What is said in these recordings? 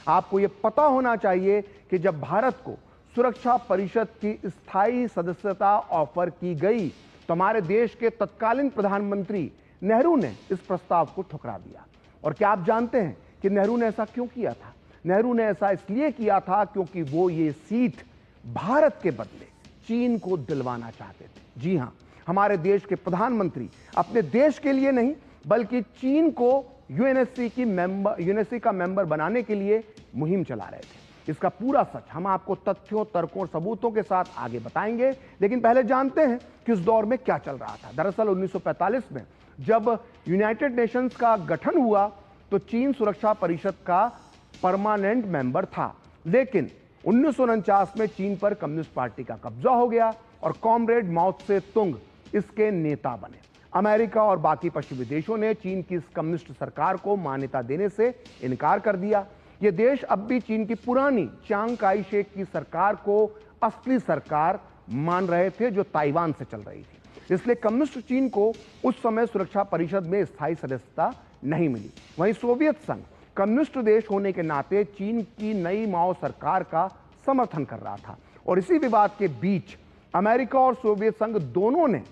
आपको यह पता होना चाहिए कि जब भारत को सुरक्षा परिषद की स्थायी सदस्यता ऑफर की गई तो हमारे देश के तत्कालीन प्रधानमंत्री नेहरू ने इस प्रस्ताव को ठुकरा दिया। और क्या आप जानते हैं कि नेहरू ने ऐसा क्यों किया था? नेहरू ने ऐसा इसलिए किया था क्योंकि वो ये सीट भारत के बदले चीन को दिलवाना चाहते थे। जी हां, हमारे देश के प्रधानमंत्री अपने देश के लिए नहीं बल्कि चीन को यूएनएससी का मेंबर बनाने के लिए मुहिम चला रहे थे। इसका पूरा सच हम आपको तथ्यों, तर्कों और सबूतों के साथ आगे बताएंगे, लेकिन पहले जानते हैं कि उस दौर में क्या चल रहा था। दरअसल 1945 में जब यूनाइटेड नेशंस का गठन हुआ तो चीन सुरक्षा परिषद का परमानेंट मेंबर था, लेकिन 1949 में चीन पर कम्युनिस्ट पार्टी का कब्जा हो गया और कॉमरेड माओ त्से तुंग इसके नेता बने। अमेरिका और बाकी पश्चिमी देशों ने चीन की इस कम्युनिस्ट सरकार को मान्यता देने से इनकार कर दिया। ये देश अब भी चीन की पुरानी चांग काई शेक की सरकार को असली सरकार मान रहे थे जो ताइवान से चल रही थी। इसलिए कम्युनिस्ट चीन को उस समय सुरक्षा परिषद में स्थायी सदस्यता नहीं मिली। वहीं सोवियत संघ कम्युनिस्ट देश होने के नाते चीन की नई माओ सरकार का समर्थन कर रहा था और इसी विवाद के बीच अमेरिका और सोवियत संघ दोनों ने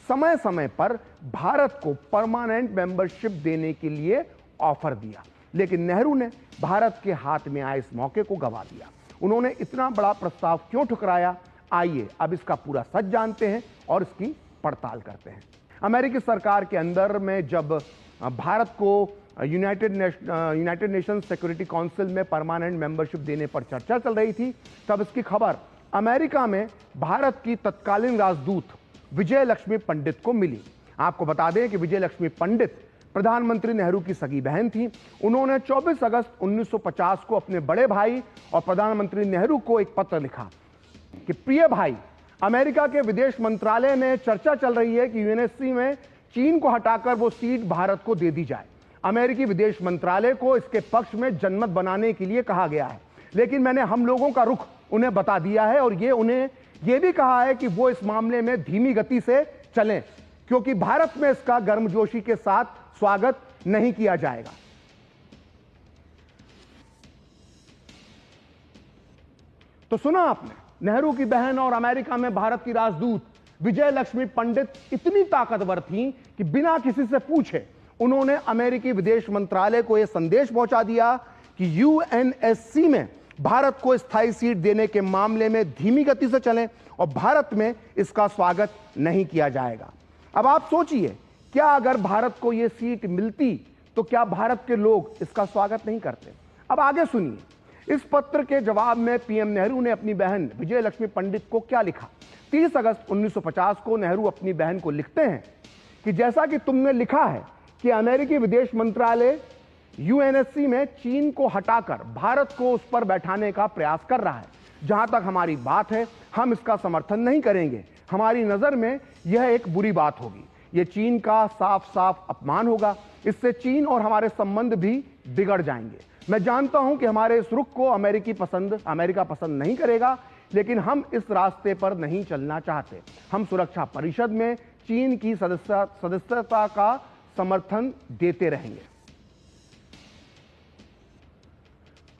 समय समय पर भारत को परमानेंट मेंबरशिप देने के लिए ऑफर दिया, लेकिन नेहरू ने भारत के हाथ में आए इस मौके को गंवा दिया। उन्होंने इतना बड़ा प्रस्ताव क्यों ठुकराया, आइए अब इसका पूरा सच जानते हैं और इसकी पड़ताल करते हैं। अमेरिकी सरकार के अंदर में जब भारत को यूनाइटेड नेशंस सिक्योरिटी काउंसिल में परमानेंट मेंबरशिप देने पर चर्चा चल रही थी, तब इसकी खबर अमेरिका में भारत की तत्कालीन राजदूत विजय लक्ष्मी पंडित को मिली। आपको बता दें कि विजय लक्ष्मी पंडित प्रधानमंत्री नेहरू की सगी बहन थी। उन्होंने 24 अगस्त 1950 को अपने बड़े भाई और प्रधानमंत्री नेहरू को एक पत्र लिखा कि प्रिय भाई, अमेरिका के विदेश मंत्रालय में चर्चा चल रही है कि यूएनएससी में चीन को हटाकर वो सीट भारत को दे दी जाए। अमेरिकी विदेश मंत्रालय को इसके पक्ष में जनमत बनाने के लिए कहा गया है, लेकिन मैंने हम लोगों का रुख उन्हें बता दिया है और उन्हें यह भी कहा है कि वो इस मामले में धीमी गति से चलें, क्योंकि भारत में इसका गर्मजोशी के साथ स्वागत नहीं किया जाएगा। तो सुना आपने, नेहरू की बहन और अमेरिका में भारत की राजदूत विजय लक्ष्मी पंडित इतनी ताकतवर थीं कि बिना किसी से पूछे उन्होंने अमेरिकी विदेश मंत्रालय को यह संदेश पहुंचा दिया कि यूएनएससी में भारत को स्थायी सीट देने के मामले में धीमी गति से चलें और भारत में इसका स्वागत नहीं किया जाएगा। अब आप सोचिए, क्या अगर भारत को यह सीट मिलती तो क्या भारत के लोग इसका स्वागत नहीं करते? अब आगे सुनिए। इस पत्र के जवाब में पीएम नेहरू ने अपनी बहन विजय लक्ष्मी पंडित को क्या लिखा। 30 अगस्त 1950 को नेहरू अपनी बहन को लिखते हैं कि जैसा कि तुमने लिखा है कि अमेरिकी विदेश मंत्रालय यूएनएससी में चीन को हटाकर भारत को उस पर बैठाने का प्रयास कर रहा है। जहां तक हमारी बात है, हम इसका समर्थन नहीं करेंगे। हमारी नजर में यह एक बुरी बात होगी। यह चीन का साफ साफ अपमान होगा। इससे चीन और हमारे संबंध भी बिगड़ जाएंगे। मैं जानता हूं कि हमारे इस रुख को अमेरिका पसंद नहीं करेगा, लेकिन हम इस रास्ते पर नहीं चलना चाहते। हम सुरक्षा परिषद में चीन की सदस्यता का समर्थन देते रहेंगे।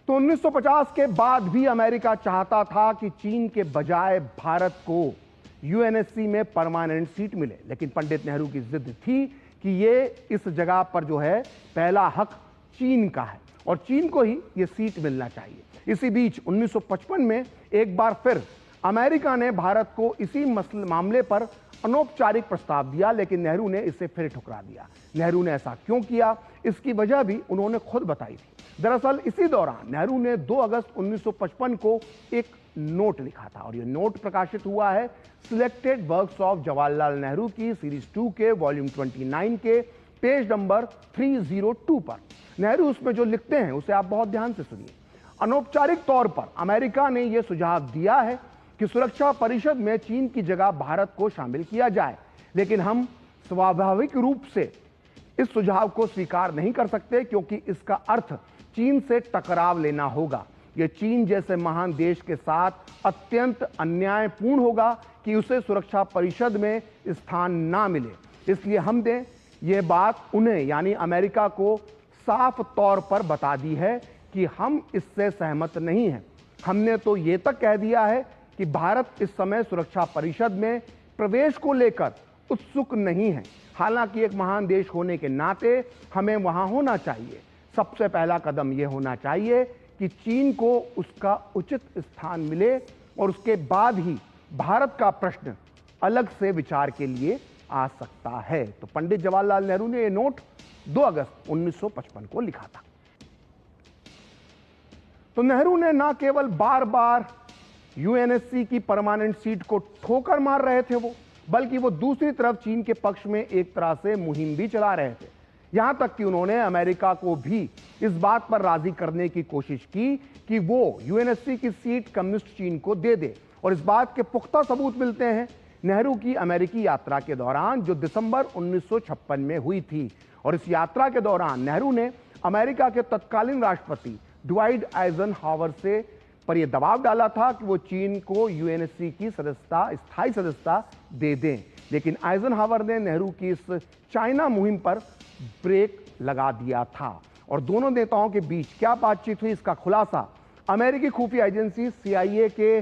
तो 1950 के बाद भी अमेरिका चाहता था कि चीन के बजाय भारत को यूएनएससी में परमानेंट सीट मिले, लेकिन पंडित नेहरू की जिद थी कि ये इस जगह पर जो है पहला हक चीन का है और चीन को ही ये सीट मिलना चाहिए। इसी बीच 1955 में एक बार फिर अमेरिका ने भारत को इसी मामले पर अनौपचारिक प्रस्ताव दिया, लेकिन नेहरू ने इसे फिर ठुकरा दिया। नेहरू ने ऐसा क्यों किया, इसकी वजह भी उन्होंने खुद बताई थी। दरअसल इसी दौरान नेहरू ने 2 अगस्त 1955 को एक नोट लिखा था और यह नोट प्रकाशित हुआ है selected works of Jawaharlal Nehru की सीरीज 2 के वॉल्यूम 29 के पेज नंबर 302 पर। नेहरू उसमें जो लिखते हैं उसे आप बहुत ध्यान से सुनिए। अनौपचारिक तौर पर अमेरिका ने यह सुझाव दिया है कि सुरक्षा परिषद में चीन की जगह भारत को शामिल किया जाए, लेकिन हम स्वाभाविक रूप से इस सुझाव को स्वीकार नहीं कर सकते, क्योंकि इसका अर्थ चीन से टकराव लेना होगा। यह चीन जैसे महान देश के साथ अत्यंत अन्यायपूर्ण होगा कि उसे सुरक्षा परिषद में स्थान ना मिले। इसलिए हमने ये बात उन्हें यानी अमेरिका को साफ तौर पर बता दी है कि हम इससे सहमत नहीं हैं। हमने तो ये तक कह दिया है कि भारत इस समय सुरक्षा परिषद में प्रवेश को लेकर उत्सुक नहीं है। हालांकि एक महान देश होने के नाते हमें वहां होना चाहिए। सबसे पहला कदम यह होना चाहिए कि चीन को उसका उचित स्थान मिले और उसके बाद ही भारत का प्रश्न अलग से विचार के लिए आ सकता है। तो पंडित जवाहरलाल नेहरू ने यह नोट 2 अगस्त 1955 को लिखा था। तो नेहरू ने ना केवल बार बार यूएनएससी की परमानेंट सीट को ठोकर मार रहे थे बल्कि वो दूसरी तरफ चीन के पक्ष में एक तरह से मुहिम भी चला रहे थे। यहां तक कि उन्होंने अमेरिका को भी इस बात पर राजी करने की कोशिश की कि वो यूएनएससी की सीट कम्युनिस्ट चीन को दे दे। और इस बात के पुख्ता सबूत मिलते हैं नेहरू की अमेरिकी यात्रा के दौरान, जो दिसंबर 1956 में हुई थी। और इस यात्रा के दौरान नेहरू ने अमेरिका के तत्कालीन राष्ट्रपति ड्वाइट आइजनहावर से पर यह दबाव डाला था कि वो चीन को यूएनएससी की सदस्यता, स्थायी सदस्यता दे दें। लेकिन आइजनहावर ने नेहरू की इस चाइना मुहिम पर ब्रेक लगा दिया था। और दोनों नेताओं के बीच क्या बातचीत हुई, इसका खुलासा अमेरिकी खुफिया एजेंसी CIA के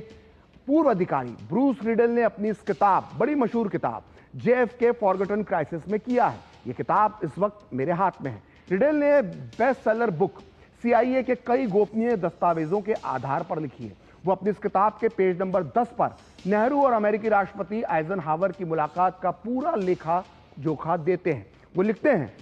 पूर्व अधिकारी ब्रूस रिडल ने अपनी इस किताब, बड़ी मशहूर किताब JFK फॉरगॉटन क्राइसिस में किया है। यह किताब इस वक्त मेरे हाथ में है। रिडल ने बेस्ट सेलर बुक CIA के कई गोपनीय दस्तावेजों के आधार पर लिखी है। वो अपनी इस किताब के पेज नंबर 10 पर नेहरू और अमेरिकी राष्ट्रपति आइजनहावर की मुलाकात का पूरा लेखा जोखा देते हैं। वो लिखते हैं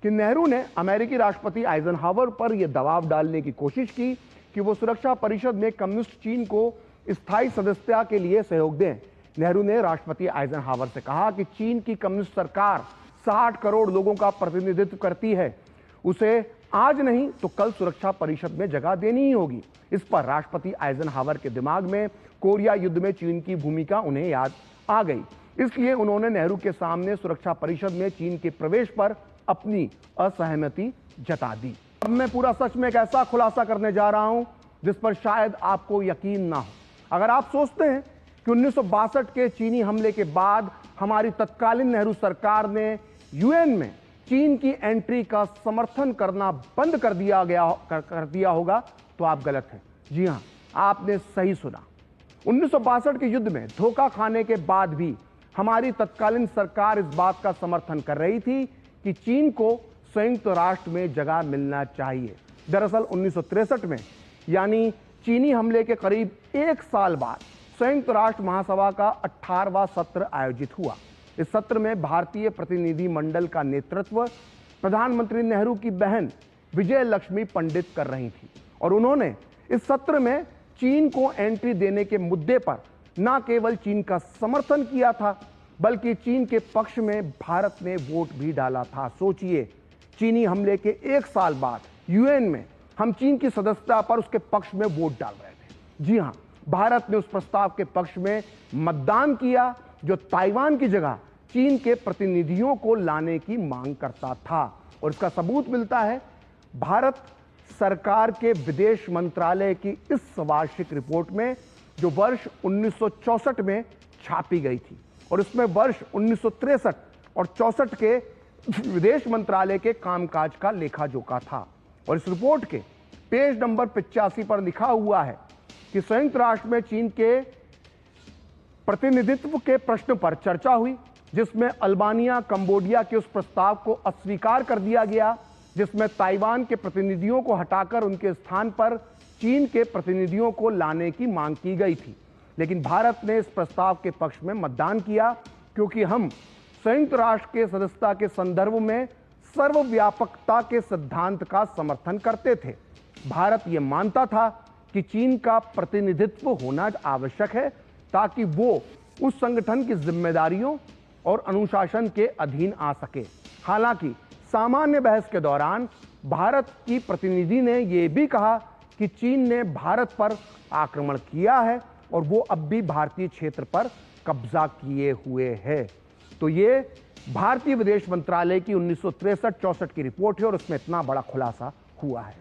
कि नेहरू ने अमेरिकी राष्ट्रपति आइजनहावर पर यह दबाव डालने की कोशिश की कि वो सुरक्षा परिषद में कम्युनिस्ट चीन को स्थायी सदस्यता के लिए सहयोग दें। नेहरू ने राष्ट्रपति आइजनहावर से कहा कि चीन की कम्युनिस्ट सरकार 60 करोड़ लोगों का प्रतिनिधित्व करती है, उसे आज नहीं तो कल सुरक्षा परिषद में जगह देनी ही होगी। इस पर राष्ट्रपति आइजनहावर के दिमाग में कोरिया युद्ध में चीन की भूमिका उन्हें याद आ गई। इसलिए उन्होंने नेहरू के सामने सुरक्षा परिषद में चीन के प्रवेश पर अपनी असहमति जता दी। अब मैं पूरा सच में एक ऐसा खुलासा करने जा रहा हूं जिस पर शायद आपको यकीन ना हो। अगर आप सोचते हैं कि 1962 के चीनी हमले के बाद हमारी तत्कालीन नेहरू सरकार ने यूएन में चीन की एंट्री का समर्थन करना बंद कर दिया होगा, तो आप गलत हैं। जी हां, आपने सही सुना। 1962 के युद्ध में धोखा खाने के बाद भी हमारी तत्कालीन सरकार इस बात का समर्थन कर रही थी कि चीन को संयुक्त राष्ट्र में जगह मिलना चाहिए। दरअसल 1963 में, यानी चीनी हमले के करीब 1 साल बाद, संयुक्त राष्ट्र महासभा का 18वां सत्र आयोजित हुआ। इस सत्र में भारतीय प्रतिनिधि मंडल का नेतृत्व प्रधानमंत्री नेहरू की बहन विजय लक्ष्मी पंडित कर रही थी। और उन्होंने इस सत्र में चीन को एंट्री देने के मुद्दे पर न केवल चीन का समर्थन किया था, बल्कि चीन के पक्ष में भारत ने वोट भी डाला था। सोचिए, चीनी हमले के 1 साल बाद यूएन में हम चीन की सदस्यता पर उसके पक्ष में वोट डाल रहे थे। जी हां, भारत ने उस प्रस्ताव के पक्ष में मतदान किया जो ताइवान की जगह चीन के प्रतिनिधियों को लाने की मांग करता था। और इसका सबूत मिलता है भारत सरकार के विदेश मंत्रालय की इस वार्षिक रिपोर्ट में, जो वर्ष 1964 में छापी गई थी। और इसमें वर्ष 1963 और 64 के विदेश मंत्रालय के कामकाज का लेखा जोखा था। और इस रिपोर्ट के पेज नंबर 85 पर लिखा हुआ है कि संयुक्त राष्ट्र में चीन के प्रतिनिधित्व के प्रश्न पर चर्चा हुई, जिसमें अल्बानिया, कंबोडिया के उस प्रस्ताव को अस्वीकार कर दिया गया जिसमें ताइवान के प्रतिनिधियों को हटाकर उनके स्थान पर चीन के प्रतिनिधियों को लाने की मांग की गई थी। लेकिन भारत ने इस प्रस्ताव के पक्ष में मतदान किया, क्योंकि हम संयुक्त राष्ट्र के सदस्यता के संदर्भ में सर्वव्यापकता के सिद्धांत का समर्थन करते थे। भारत यह मानता था कि चीन का प्रतिनिधित्व होना आवश्यक है ताकि वो उस संगठन की जिम्मेदारियों और अनुशासन के अधीन आ सके। हालांकि सामान्य बहस के दौरान भारत की प्रतिनिधि ने यह भी कहा कि चीन ने भारत पर आक्रमण किया है और वो अब भी भारतीय क्षेत्र पर कब्जा किए हुए है। तो ये भारतीय विदेश मंत्रालय की 1963-64 की रिपोर्ट है और उसमें इतना बड़ा खुलासा हुआ है।